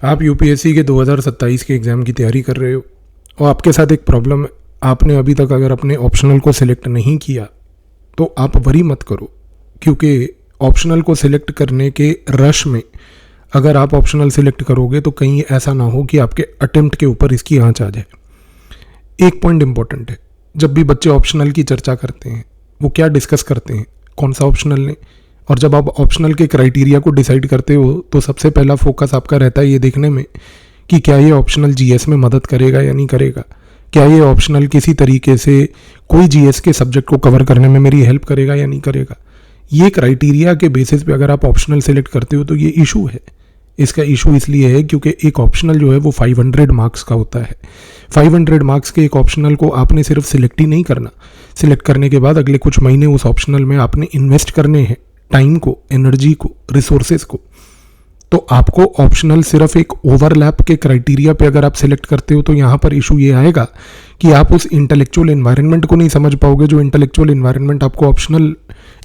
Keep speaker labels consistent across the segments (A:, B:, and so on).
A: आप यूपीएससी के 2027 के एग्ज़ाम की तैयारी कर रहे हो और आपके साथ एक प्रॉब्लम है, आपने अभी तक अगर अपने ऑप्शनल को सिलेक्ट नहीं किया तो आप वरी मत करो, क्योंकि ऑप्शनल को सिलेक्ट करने के रश में अगर आप ऑप्शनल सिलेक्ट करोगे तो कहीं ऐसा ना हो कि आपके अटेम्प्ट के ऊपर इसकी आँच आ जाए। एक पॉइंट इंपॉर्टेंट है, जब भी बच्चे ऑप्शनल की चर्चा करते हैं वो क्या डिस्कस करते हैं, कौन सा ऑप्शनल लें, और जब आप ऑप्शनल के क्राइटेरिया को डिसाइड करते हो तो सबसे पहला फोकस आपका रहता है ये देखने में कि क्या ये ऑप्शनल जीएस में मदद करेगा या नहीं करेगा, क्या ये ऑप्शनल किसी तरीके से कोई जीएस के सब्जेक्ट को कवर करने में मेरी हेल्प करेगा या नहीं करेगा। ये क्राइटेरिया के बेसिस पे अगर आप ऑप्शनल सेलेक्ट करते हो तो ये इशू है। इसका इशू इसलिए है क्योंकि एक ऑप्शनल जो है वो 500 मार्क्स का होता है। 500 मार्क्स के एक ऑप्शनल को आपने सिर्फ सिलेक्ट ही नहीं करना, सिलेक्ट करने के बाद अगले कुछ महीने उस ऑप्शनल में आपने इन्वेस्ट करने हैं, टाइम को, एनर्जी को, रिसोर्सेज को। तो आपको ऑप्शनल सिर्फ एक ओवरलैप के क्राइटेरिया पे अगर आप सिलेक्ट करते हो तो यहाँ पर इशू ये आएगा कि आप उस इंटेलेक्चुअल एनवायरनमेंट को नहीं समझ पाओगे जो इंटेलेक्चुअल एनवायरनमेंट आपको ऑप्शनल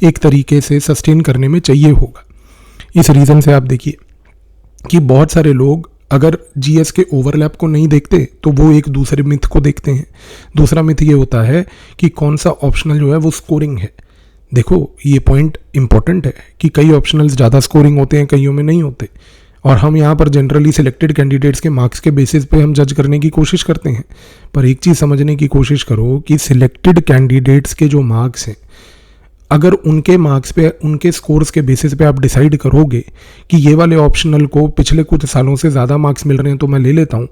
A: एक तरीके से सस्टेन करने में चाहिए होगा। इस रीज़न से आप देखिए कि बहुत सारे लोग अगर जीएस के ओवरलैप को नहीं देखते तो वो एक दूसरे मिथ को देखते हैं। दूसरा मिथ ये होता है कि कौन सा ऑप्शनल जो है वो स्कोरिंग है। देखो ये पॉइंट इंपॉर्टेंट है कि कई ऑप्शनल्स ज़्यादा स्कोरिंग होते हैं, कईयों में नहीं होते, और हम यहाँ पर जनरली सिलेक्टेड कैंडिडेट्स के मार्क्स के बेसिस पे हम जज करने की कोशिश करते हैं। पर एक चीज़ समझने की कोशिश करो कि सिलेक्टेड कैंडिडेट्स के जो मार्क्स हैं, अगर उनके मार्क्स पे, उनके स्कोर्स के बेसिस पे आप डिसाइड करोगे कि ये वाले ऑप्शनल को पिछले कुछ सालों से ज़्यादा मार्क्स मिल रहे हैं तो मैं ले लेता हूँ,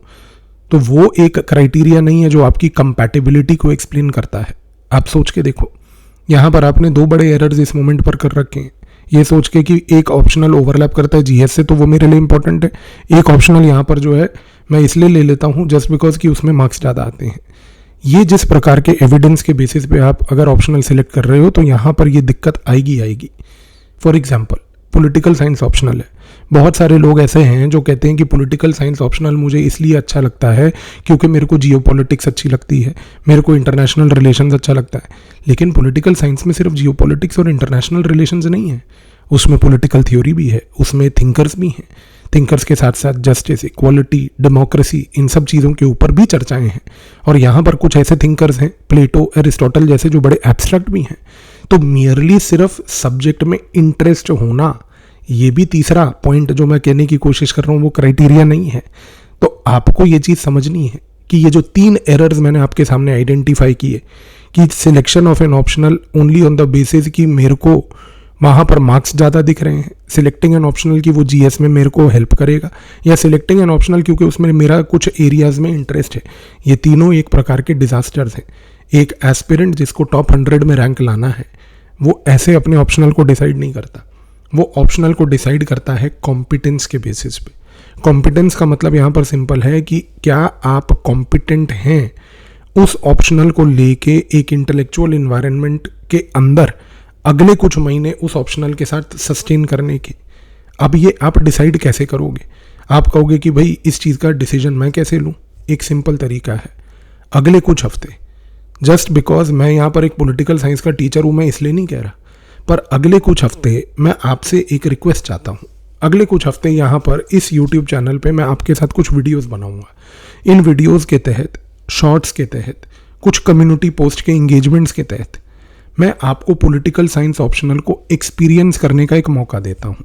A: तो वो एक क्राइटेरिया नहीं है जो आपकी कंपैटिबिलिटी को एक्सप्लेन करता है। आप सोच के देखो, यहाँ पर आपने दो बड़े एरर्स इस मोमेंट पर कर रखे हैं। ये सोच के कि एक ऑप्शनल ओवरलैप करता है जीएस से तो वो मेरे लिए इंपॉर्टेंट है, एक ऑप्शनल यहाँ पर जो है मैं इसलिए ले लेता हूँ जस्ट बिकॉज कि उसमें मार्क्स ज़्यादा आते हैं। ये जिस प्रकार के एविडेंस के बेसिस पे आप अगर ऑप्शनल सिलेक्ट कर रहे हो तो यहाँ पर ये दिक्कत आएगी। For example political science optional है। बहुत सारे लोग ऐसे हैं जो कहते हैं कि पॉलिटिकल साइंस ऑप्शनल मुझे इसलिए अच्छा लगता है क्योंकि मेरे को जियोपॉलिटिक्स अच्छी लगती है, मेरे को इंटरनेशनल रिलेशंस अच्छा लगता है। लेकिन पॉलिटिकल साइंस में सिर्फ जियोपॉलिटिक्स और इंटरनेशनल रिलेशंस नहीं है, उसमें पॉलिटिकल थ्योरी भी है, उसमें थिंकर्स भी हैं। थिंकर्स के साथ साथ जस्टिस, इक्वालिटी, डेमोक्रेसी, इन सब चीज़ों के ऊपर भी चर्चाएं हैं। और यहाँ पर कुछ ऐसे थिंकर्स हैं, प्लेटो, एरिस्टोटल जैसे, जो बड़े एब्स्ट्रैक्ट भी हैं। तो मियरली सिर्फ सब्जेक्ट में इंटरेस्ट होना, ये भी तीसरा पॉइंट जो मैं कहने की कोशिश कर रहा हूँ, वो क्राइटेरिया नहीं है। तो आपको ये चीज़ समझनी है कि ये जो 3 एरर्स मैंने आपके सामने आइडेंटिफाई किए कि selection of an optional only on the basis कि मेरे को वहाँ पर मार्क्स ज़्यादा दिख रहे हैं, सिलेक्टिंग एन ऑप्शनल की वो जीएस में मेरे को हेल्प करेगा, या सिलेक्टिंग एन ऑप्शनल क्योंकि उसमें मेरा कुछ एरियाज़ में इंटरेस्ट है, ये तीनों एक प्रकार के डिजास्टर्स हैं। एक एस्पिरेंट जिसको टॉप 100 में रैंक लाना है वो ऐसे अपने ऑप्शनल को डिसाइड नहीं करता, वो ऑप्शनल को डिसाइड करता है कॉम्पिटेंस के बेसिस पे। कॉम्पिटेंस का मतलब यहाँ पर सिंपल है कि क्या आप कॉम्पिटेंट हैं उस ऑप्शनल को लेके एक इंटेलेक्चुअल इन्वायरमेंट के अंदर अगले कुछ महीने उस ऑप्शनल के साथ सस्टेन करने के। अब ये आप डिसाइड कैसे करोगे? आप कहोगे कि भाई इस चीज़ का डिसीजन मैं कैसे लूँ? एक सिंपल तरीका है, अगले कुछ हफ्ते, जस्ट बिकॉज मैं यहाँ पर एक पॉलिटिकल साइंस का टीचर हूँ मैं इसलिए नहीं कह रहा, पर अगले कुछ हफ्ते मैं आपसे एक रिक्वेस्ट चाहता हूँ। अगले कुछ हफ्ते यहाँ पर इस यूट्यूब चैनल पे मैं आपके साथ कुछ वीडियोस बनाऊँगा। इन वीडियोस के तहत, शॉर्ट्स के तहत, कुछ कम्युनिटी पोस्ट के इंगेजमेंट्स के तहत मैं आपको पॉलिटिकल साइंस ऑप्शनल को एक्सपीरियंस करने का एक मौका देता हूँ।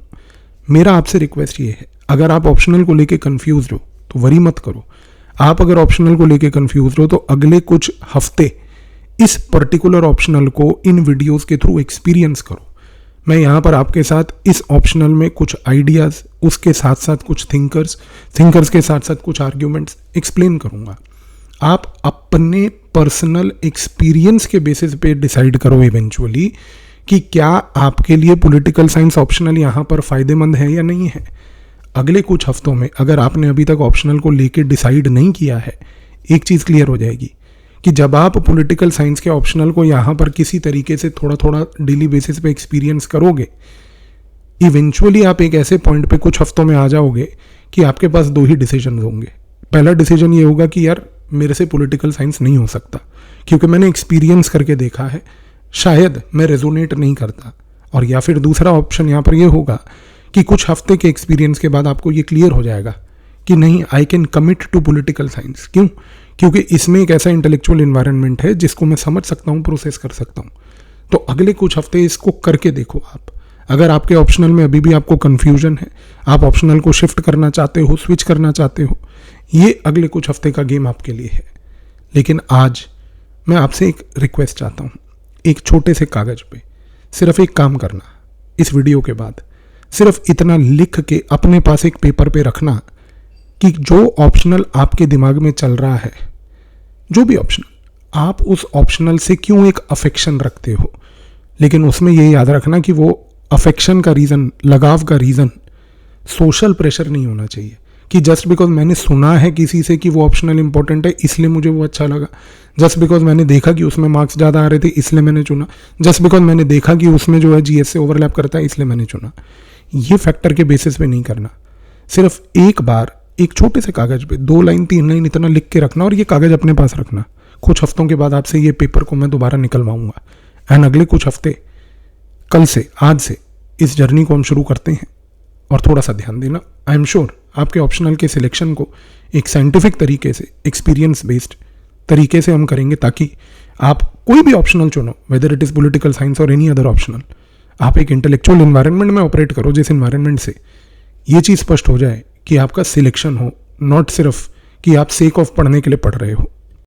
A: मेरा आपसे रिक्वेस्ट ये है, अगर आप ऑप्शनल को लेके कंफ्यूज हो तो वरी मत करो। आप अगर ऑप्शनल को लेके कंफ्यूज हो तो अगले कुछ हफ्ते इस पर्टिकुलर ऑप्शनल को इन वीडियोस के थ्रू एक्सपीरियंस करो। मैं यहाँ पर आपके साथ इस ऑप्शनल में कुछ आइडियाज़, उसके साथ साथ कुछ थिंकर्स के साथ साथ कुछ आर्ग्यूमेंट्स एक्सप्लेन करूँगा। आप अपने पर्सनल एक्सपीरियंस के बेसिस पे डिसाइड करो इवेंचुअली कि क्या आपके लिए पॉलिटिकल साइंस ऑप्शनल यहाँ पर फ़ायदेमंद है या नहीं है। अगले कुछ हफ्तों में अगर आपने अभी तक ऑप्शनल को लेके डिसाइड नहीं किया है, एक चीज़ क्लियर हो जाएगी कि जब आप पॉलिटिकल साइंस के ऑप्शनल को यहाँ पर किसी तरीके से थोड़ा थोड़ा डेली बेसिस पे एक्सपीरियंस करोगे, इवेंचुअली आप एक ऐसे पॉइंट पे कुछ हफ्तों में आ जाओगे कि आपके पास 2 ही डिसीजन होंगे। पहला डिसीजन ये होगा कि यार मेरे से पॉलिटिकल साइंस नहीं हो सकता क्योंकि मैंने एक्सपीरियंस करके देखा है, शायद मैं रेजोनेट नहीं करता। और या फिर दूसरा ऑप्शन यहाँ पर ये होगा कि कुछ हफ्ते के एक्सपीरियंस के बाद आपको ये क्लियर हो जाएगा कि नहीं, I can commit to political science. क्यों? क्योंकि इसमें एक ऐसा इंटेलेक्चुअल इन्वायरमेंट है जिसको मैं समझ सकता हूँ, प्रोसेस कर सकता हूँ। तो अगले कुछ हफ्ते इसको करके देखो आप। अगर आपके ऑप्शनल में अभी भी आपको कन्फ्यूजन है, आप ऑप्शनल को शिफ्ट करना चाहते हो, स्विच करना चाहते हो, ये अगले कुछ हफ्ते का गेम आपके लिए है। लेकिन आज मैं आपसे एक रिक्वेस्ट चाहता हूँ, एक छोटे से कागज पे सिर्फ एक काम करना। इस वीडियो के बाद सिर्फ इतना लिख के अपने पास एक पेपर पे रखना कि जो ऑप्शनल आपके दिमाग में चल रहा है, जो भी ऑप्शनल, आप उस ऑप्शनल से क्यों एक अफेक्शन रखते हो। लेकिन उसमें ये याद रखना कि वो अफेक्शन का रीज़न, लगाव का रीज़न सोशल प्रेशर नहीं होना चाहिए कि जस्ट बिकॉज मैंने सुना है किसी से कि वो ऑप्शनल इंपॉर्टेंट है इसलिए मुझे वो अच्छा लगा, जस्ट बिकॉज मैंने देखा कि उसमें मार्क्स ज़्यादा आ रहे थे इसलिए मैंने चुना, जस्ट बिकॉज मैंने देखा कि उसमें जो है जीएस से ओवरलैप करता है इसलिए मैंने चुना। ये फैक्टर के बेसिस पे नहीं करना। सिर्फ एक बार एक छोटे से कागज़ पे 2 लाइन 3 लाइन इतना लिख के रखना और ये कागज़ अपने पास रखना। कुछ हफ्तों के बाद आपसे ये पेपर को मैं दोबारा निकलवाऊंगा एंड अगले कुछ हफ्ते, कल से, आज से इस जर्नी को हम शुरू करते हैं। और थोड़ा सा ध्यान देना, आई एम श्योर आपके ऑप्शनल के सिलेक्शन को एक साइंटिफिक तरीके से, एक्सपीरियंस बेस्ड तरीके से हम करेंगे ताकि आप कोई भी ऑप्शनल चुनो, whether it is political science और एनी अदर ऑप्शनल, आप एक इंटेलेक्चुअल इन्वायरमेंट में ऑपरेट करो जिस इन्वायरमेंट से ये चीज़ स्पष्ट हो जाए कि आपका सिलेक्शन हो, नॉट सिर्फ कि आप सेक ऑफ पढ़ने के लिए पढ़ रहे हो।